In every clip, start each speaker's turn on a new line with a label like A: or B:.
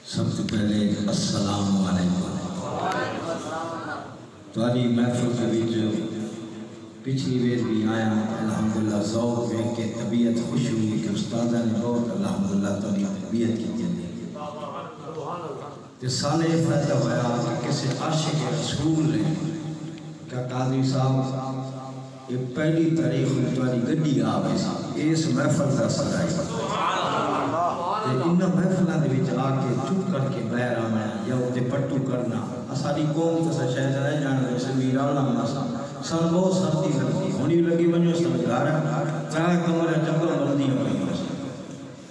A: سب سے پہلے السلام علیکم۔ تاری محفل کے ویچ پچھلی ویر بھی آیا الحمدللہ ذوق ہے کہ طبیعت خوش ہوئی کہ استادہ نے بہت الحمدللہ تاری طبیعت کی جلدی کہ سالے فائدہ ہوا کہ کسی عاشق رسول نے کہ قاضی صاحب یہ پہلی تاریخ میں تاری گڈی آوے اس محفل کا سرائی ان محفلہ دے وچ آ کے چپ کر کے باہر آنا یا تے پٹو کرنا اساری قوم تے شاید رہ جانا ویسے میرا نام سن بہت سختی لگتی ہونی لگی ونجو سمجھدار چاہے کمرے چنگا مردی ہوئی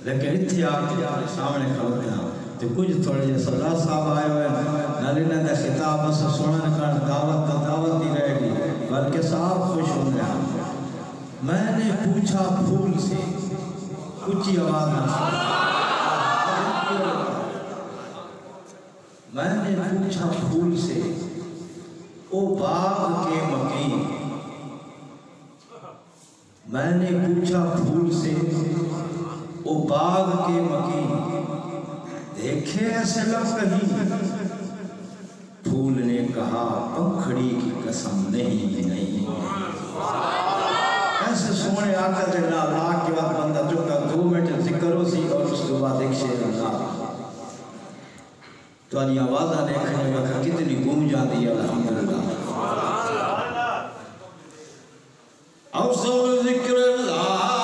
A: لیکن اتنے آ کے سامنے کھڑوتے ہیں تو کچھ تھوڑے جیسے سردار صاحب آئے ہوئے نالینا دے خطاب سے سنن کر دعوت دی رہے گی بلکہ صاحب خوش ہو گیا میں نے پوچھا پھول سے اونچی آواز نہ میں نے پوچھا پھول سے او باغ کے مکین میں نے پوچھا پھول سے او باغ کے مکین دیکھے ایسے لفظ کہیں پھول نے کہا پنکھڑی کی قسم نہیں ایسے سونے آقا دلنا لاکھ کے بعد بندہ چکا 2 منٹ ذکر ہو سی اور اس کے بعد ایک شیر اللہ تو آنی آوازہ دیکھنے وقت کتنی گم جاتی ہے الحمدللہ افضل ذکر اللہ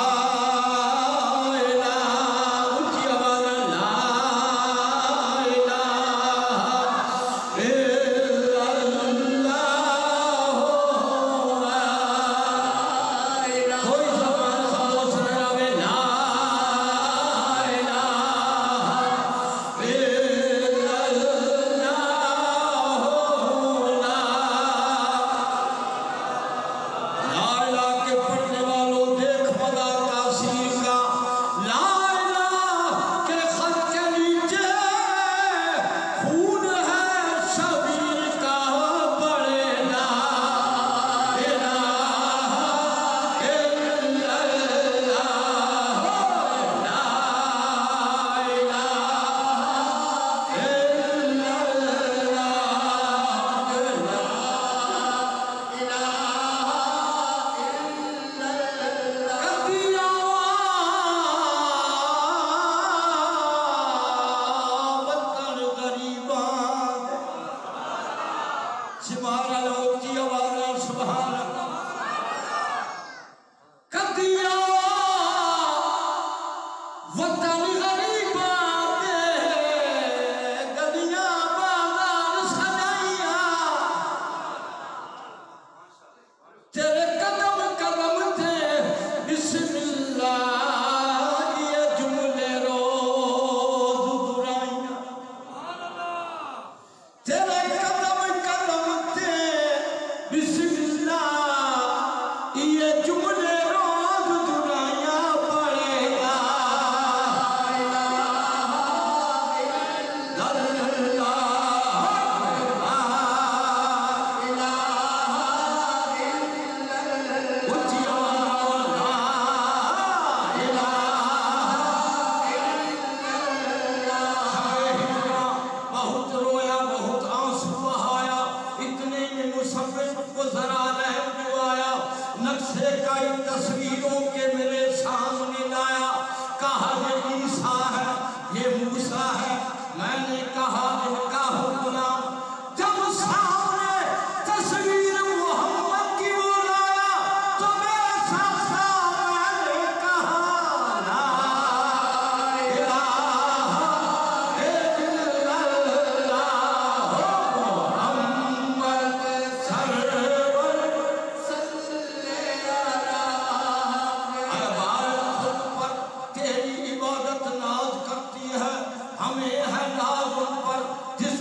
B: ہمیں ہے ناز ان پر جس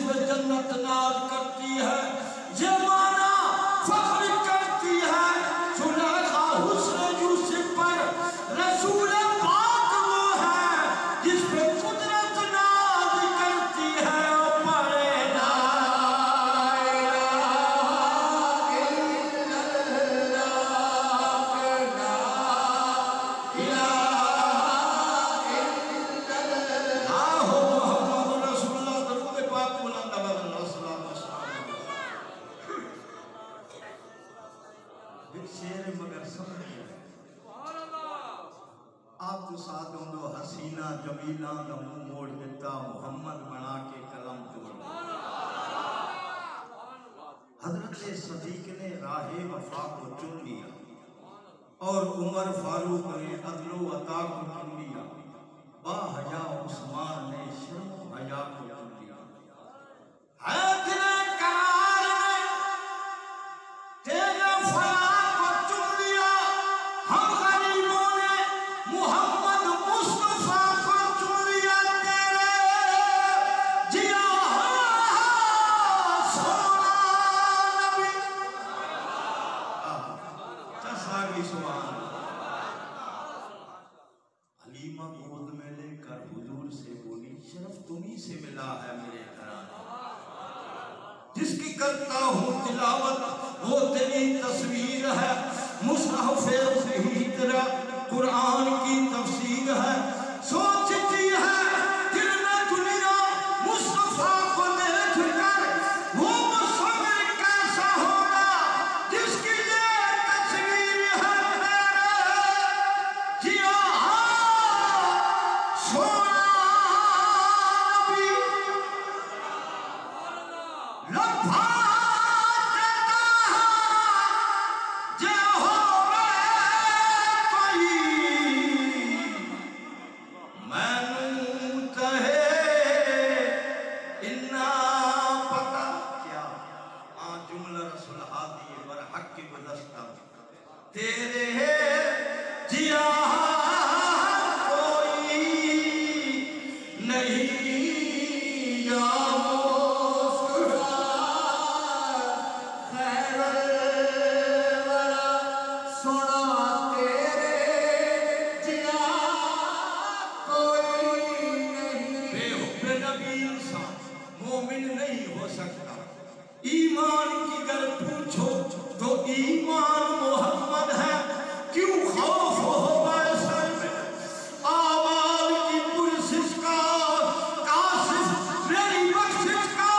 A: ایک شیر مگر سمجھ گئے آپ تو ساتھ ہوں دو حسینہ جمیلہ دا منہ موڑ دیتا محمد بنا کے کلم توڑ حضرت صدیق نے راہ وفا کو چن لیا اور عمر فاروق نے عدل و عطا کو چن لیا با حیا عثمان نے شرم و حیا کو چن لیا حیدر قرار نے تیرے فلا کو چن لیا ہم غریبوں نے محمد مصطفیٰ کو چن لیا تیرے جیا سونا نبی چساگی سبحان حلیمہ گود میں لے کر حضور سے بولی شرف تمہیں سے ملا ہے میرے گھرانے جس کی کرتا ہوں تلاوت وہ تیری تصویر ہے مصحف صحیح تیرا قرآن کی تفسیر ہے سوچتی ہے دل میں دنیا مصطفیٰ کو دیکھ کر وہ مصور کیسا ہوگا جس کی یہ تصویر ہے میرے جیا سونا نبی لبھا تیرے جیا کوئی نہیں یا خیر الورا سنا تیرے جیا کوئی نہیں بے حب نبی انسان مومن نہیں ہو سکتا ایمان کی گر پوچھو تو ایمان محمد ہے کیوں خوف ہوگا سر میں آواز کی پرسش کا کاشف میری بخشش کا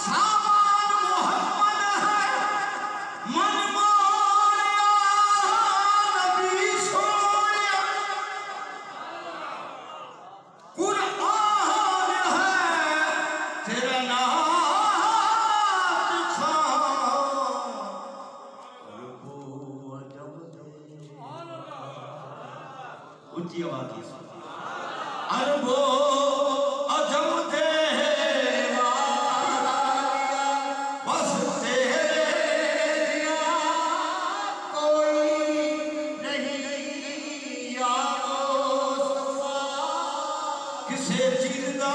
A: سامان محمد ہے من مانیا نبی سونیا قرآن ہے تیرا نام اونچی آواز کی عرب و عجم دیوا بس تیرے کوئی نہیں یا مصطفیٰ کسے چیز دا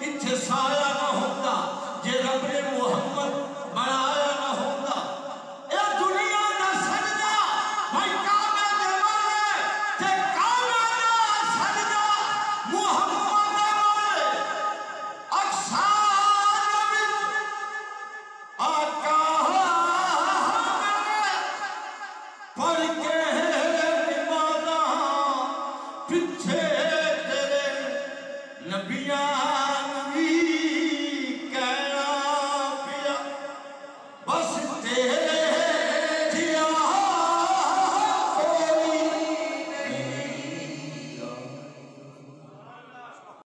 A: اتھے سایہ نہ ہوتا جے رب نے محمد بنایا نہ ہوتا اے دنیا دا سجدہ بھائی کعبے دے والے تے کعبے دا سجدہ محمد دے والے اکثار نبی آقا ہمیں پڑھ کے